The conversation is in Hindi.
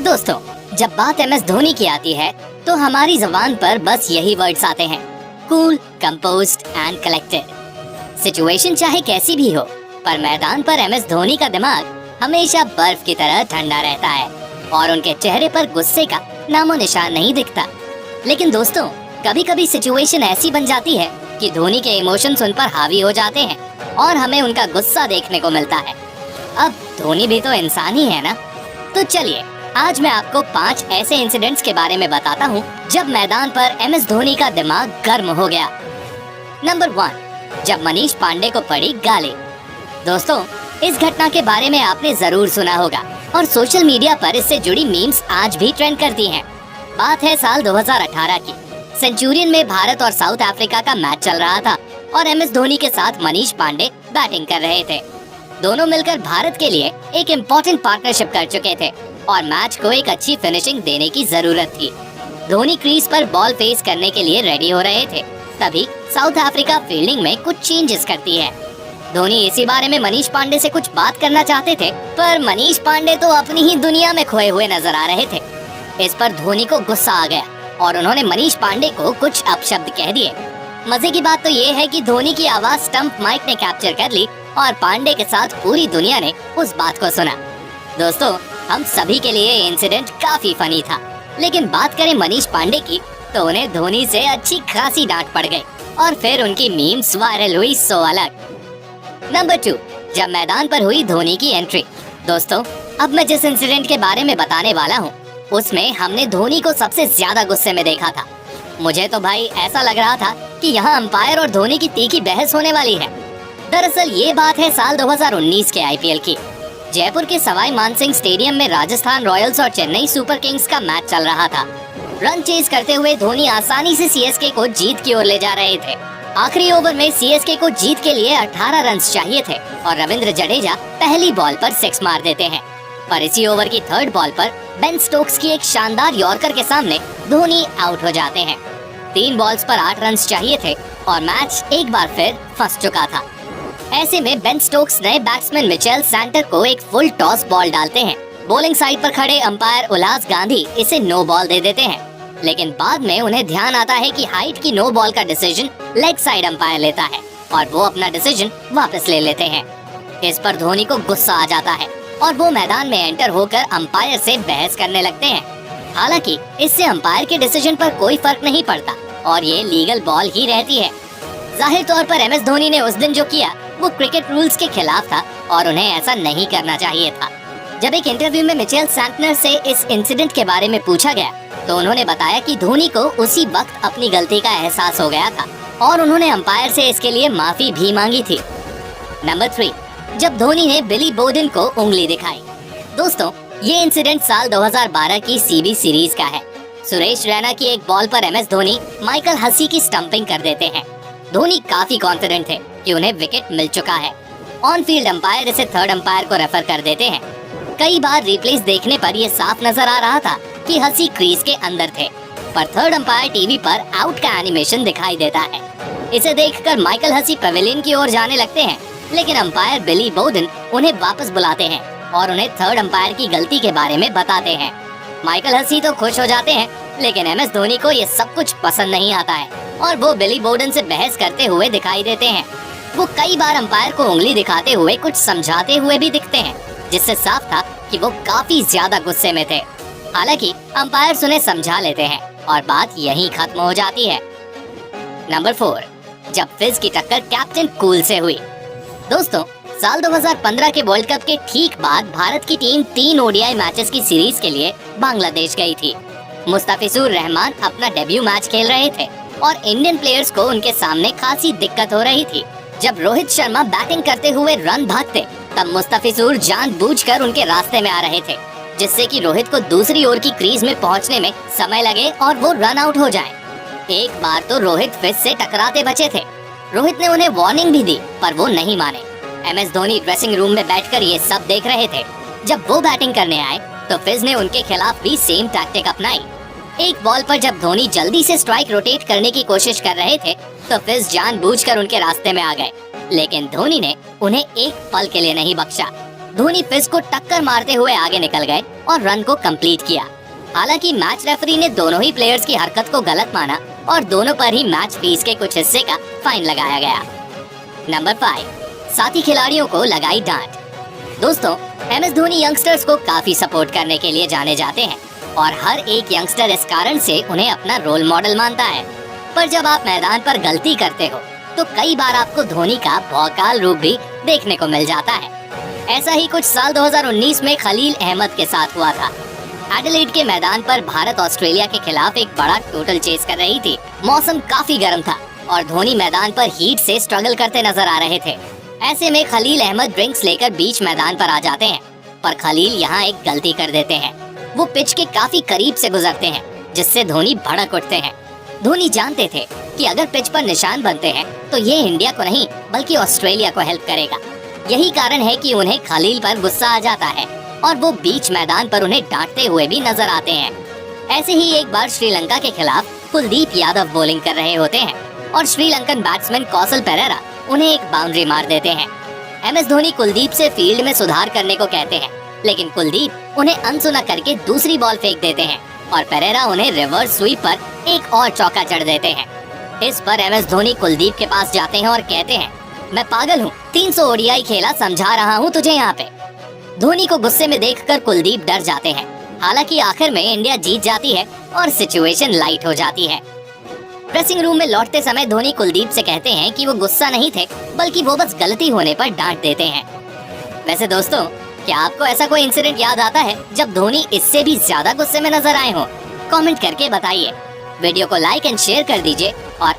दोस्तों, जब बात MS धोनी की आती है तो हमारी जबान पर बस यही वर्ड्स आते हैं, cool, composed and collected. Situation चाहे कैसी भी हो, पर मैदान पर MS धोनी का दिमाग हमेशा बर्फ की तरह ठंडा रहता है और उनके चेहरे पर गुस्से का नामो निशान नहीं दिखता। लेकिन दोस्तों, कभी कभी सिचुएशन ऐसी बन जाती है कि धोनी के इमोशंस उन पर हावी हो जाते हैं और हमें उनका गुस्सा देखने को मिलता है। अब धोनी भी तो इंसान ही है ना। तो चलिए, आज मैं आपको 5 ऐसे इंसिडेंट्स के बारे में बताता हूँ जब मैदान पर MS धोनी का दिमाग गर्म हो गया। नंबर 1, जब मनीष पांडे को पड़ी गाली। दोस्तों, इस घटना के बारे में आपने जरूर सुना होगा और सोशल मीडिया पर इससे जुड़ी मीम्स आज भी ट्रेंड करती हैं। बात है साल 2018 की। सेंचुरियन में भारत और साउथ अफ्रीका का मैच चल रहा था और MS धोनी के साथ मनीष पांडे बैटिंग कर रहे थे। दोनों मिलकर भारत के लिए एक इम्पोर्टेंट पार्टनरशिप कर चुके थे और मैच को एक अच्छी फिनिशिंग देने की जरूरत थी। धोनी क्रीज पर बॉल फेस करने के लिए रेडी हो रहे थे, तभी साउथ अफ्रीका फील्डिंग में कुछ चेंजेस करती है। धोनी इसी बारे में मनीष पांडे से कुछ बात करना चाहते थे, पर मनीष पांडे तो अपनी ही दुनिया में खोए हुए नजर आ रहे थे। इस पर धोनी को गुस्सा आ गया और उन्होंने मनीष पांडे को कुछ अपशब्द कह दिए। मजे की बात तो ये है कि धोनी की आवाज स्टंप माइक ने कैप्चर कर ली और पांडे के साथ पूरी दुनिया ने उस बात को सुना। दोस्तों, हम सभी के लिए इंसिडेंट काफी फनी था, लेकिन बात करें मनीष पांडे की तो उन्हें धोनी से अच्छी खासी डांट पड़ गई और फिर उनकी मीम्स वायरल हुई सो अलग। नंबर 2, जब मैदान पर हुई धोनी की एंट्री। दोस्तों, अब मैं जिस इंसिडेंट के बारे में बताने वाला हूँ उसमें हमने धोनी को सबसे ज्यादा गुस्से में देखा था। मुझे तो भाई ऐसा लग रहा था कि यहाँ अंपायर और धोनी की तीखी बहस होने वाली है। दरअसल ये बात है साल 2019 के IPL की। जयपुर के सवाई मानसिंह स्टेडियम में राजस्थान रॉयल्स और चेन्नई सुपर किंग्स का मैच चल रहा था। रन चेज करते हुए धोनी आसानी से CSK को जीत की ओर ले जा रहे थे। आखिरी ओवर में CSK को जीत के लिए 18 रन चाहिए थे और रविंद्र जडेजा पहली बॉल पर 6 मार देते हैं। पर इसी ओवर की 3rd बॉल पर बेन स्टोक्स की एक शानदार यॉर्कर के सामने धोनी आउट हो जाते हैं। 3 बॉल्स पर 8 रन चाहिए थे और मैच एक बार फिर फंस चुका था। ऐसे में बेन स्टोक्स ने बैट्समैन मिचेल सैंटर को एक फुल टॉस बॉल डालते हैं। बॉलिंग साइड पर खड़े अंपायर उल्लास गांधी इसे नो बॉल दे देते हैं, लेकिन बाद में उन्हें ध्यान आता है कि हाइट की नो बॉल का डिसीजन लेग साइड अंपायर लेता है और वो अपना डिसीजन वापस ले लेते हैं। इस पर धोनी को गुस्सा आ जाता है और वो मैदान में एंटर होकर अंपायर से बहस करने लगते हैं। हालांकि इससे अंपायर के डिसीजन पर कोई फर्क नहीं पड़ता और ये लीगल बॉल ही रहती है। जाहिर तौर पर MS धोनी ने उस दिन जो किया वो क्रिकेट रूल्स के खिलाफ था और उन्हें ऐसा नहीं करना चाहिए था। जब एक इंटरव्यू में मिचेल सैंटनर से इस इंसिडेंट के बारे में पूछा गया तो उन्होंने बताया कि धोनी को उसी वक्त अपनी गलती का एहसास हो गया था और उन्होंने अंपायर से इसके लिए माफी भी मांगी थी। नंबर 3, जब धोनी ने बिली बोडेन को उंगली दिखाई। दोस्तों, ये इंसिडेंट साल 2012 की CB सीरीज का है। सुरेश रैना की एक बॉल पर MS धोनी माइकल हसी की स्टंपिंग कर देते हैं। धोनी काफी कॉन्फिडेंट थे कि उन्हें विकेट मिल चुका है। ऑन फील्ड अंपायर इसे 3rd अंपायर को रेफर कर देते हैं। कई बार रिप्लेस देखने पर यह साफ नजर आ रहा था कि हसी क्रीज के अंदर थे, पर 3rd अंपायर टीवी पर आउट का एनिमेशन दिखाई देता है। इसे देखकर माइकल हसी पवेलियन की ओर जाने लगते हैं, लेकिन अंपायर बिली बोडेन उन्हें वापस बुलाते हैं और उन्हें 3rd अंपायर की गलती के बारे में बताते हैं। माइकल हसी तो खुश हो जाते हैं, लेकिन MS धोनी को ये सब कुछ पसंद नहीं आता है और वो बिली बोडेन से बहस करते हुए दिखाई देते हैं। वो कई बार अंपायर को उंगली दिखाते हुए कुछ समझाते हुए भी दिखते हैं, जिससे साफ था कि वो काफी ज्यादा गुस्से में थे। हालांकि अंपायर उन्हें समझा लेते हैं और बात यहीं खत्म हो जाती है। नंबर 4, जब फिज की टक्कर कैप्टन कूल से हुई। दोस्तों, साल 2015 के वर्ल्ड कप के ठीक बाद भारत की टीम 3 ODI मैचेस की सीरीज के लिए बांग्लादेश गई थी। मुस्तफिजुर रहमान अपना डेब्यू मैच खेल रहे थे और इंडियन प्लेयर्स को उनके सामने खासी दिक्कत हो रही थी। जब रोहित शर्मा बैटिंग करते हुए रन भागते, तब मुस्तफिजुर जानबूझकर उनके रास्ते में आ रहे थे, जिससे कि रोहित को दूसरी ओर की क्रीज में पहुंचने में समय लगे और वो रन आउट हो जाएं। एक बार तो रोहित फिज से टकराते बचे थे। रोहित ने उन्हें वार्निंग भी दी, पर वो नहीं माने। MS धोनी ड्रेसिंग रूम में बैठकर ये सब देख रहे थे। जब वो बैटिंग करने आए तो फिज ने उनके खिलाफ भी सेम टैक्टिक अपनाई। एक बॉल पर जब धोनी जल्दी से स्ट्राइक रोटेट करने की कोशिश कर रहे थे तो फिज जानबूझकर उनके रास्ते में आ गए, लेकिन धोनी ने उन्हें एक पल के लिए नहीं बख्शा। धोनी पिच को टक्कर मारते हुए आगे निकल गए और रन को कंप्लीट किया। हालांकि मैच रेफरी ने दोनों ही प्लेयर्स की हरकत को गलत माना और दोनों पर ही मैच फीस के कुछ हिस्से का फाइन लगाया गया। नंबर 5, साथी खिलाड़ियों को लगाई डांट। दोस्तों, MS धोनी यंगस्टर्स को काफी सपोर्ट करने के लिए जाने जाते हैं और हर एक यंगस्टर इस कारण से उन्हें अपना रोल मॉडल मानता है। पर जब आप मैदान पर गलती करते हो तो कई बार आपको धोनी का भौकाल रूप भी देखने को मिल जाता है। ऐसा ही कुछ साल 2019 में खलील अहमद के साथ हुआ था। एडिलेड के मैदान पर भारत ऑस्ट्रेलिया के खिलाफ एक बड़ा टोटल चेस कर रही थी। मौसम काफी गर्म था और धोनी मैदान पर हीट से स्ट्रगल करते नजर आ रहे थे। ऐसे में खलील अहमद ड्रिंक्स लेकर बीच मैदान पर आ जाते हैं, पर खलील यहाँ एक गलती कर देते हैं। वो पिच के काफी करीब से गुजरते हैं, जिससे धोनी भड़क उठते हैं। धोनी जानते थे कि अगर पिच पर निशान बनते हैं तो ये इंडिया को नहीं बल्कि ऑस्ट्रेलिया को हेल्प करेगा। यही कारण है कि उन्हें खलील पर गुस्सा आ जाता है और वो बीच मैदान पर उन्हें डांटते हुए भी नजर आते हैं। ऐसे ही एक बार श्रीलंका के खिलाफ कुलदीप यादव बॉलिंग कर रहे होते हैं और श्रीलंकन बैट्समैन कौशल पेरेरा उन्हें एक बाउंड्री मार देते हैं। MS धोनी कुलदीप से फील्ड में सुधार करने को कहते हैं, लेकिन कुलदीप उन्हें अनसुना करके दूसरी बॉल फेंक देते हैं और पेरेरा उन्हें रिवर्स स्वीप पर एक और चौका जड़ देते हैं। इस पर MS धोनी कुलदीप के पास जाते हैं और कहते हैं, मैं पागल हूँ, 300 ODI खेला, समझा रहा हूँ तुझे यहाँ पे। धोनी को गुस्से में देखकर कुलदीप डर जाते हैं। हालांकि आखिर में इंडिया जीत जाती है और सिचुएशन लाइट हो जाती है। ड्रेसिंग रूम में लौटते समय धोनी कुलदीप से कहते हैं कि वो गुस्सा नहीं थे, बल्कि वो बस गलती होने पर डांट देते हैं। वैसे दोस्तों, क्या आपको ऐसा कोई इंसिडेंट याद आता है जब धोनी इससे भी ज्यादा गुस्से में नजर आए हो? कमेंट करके बताइए। वीडियो को लाइक एंड शेयर कर दीजिए और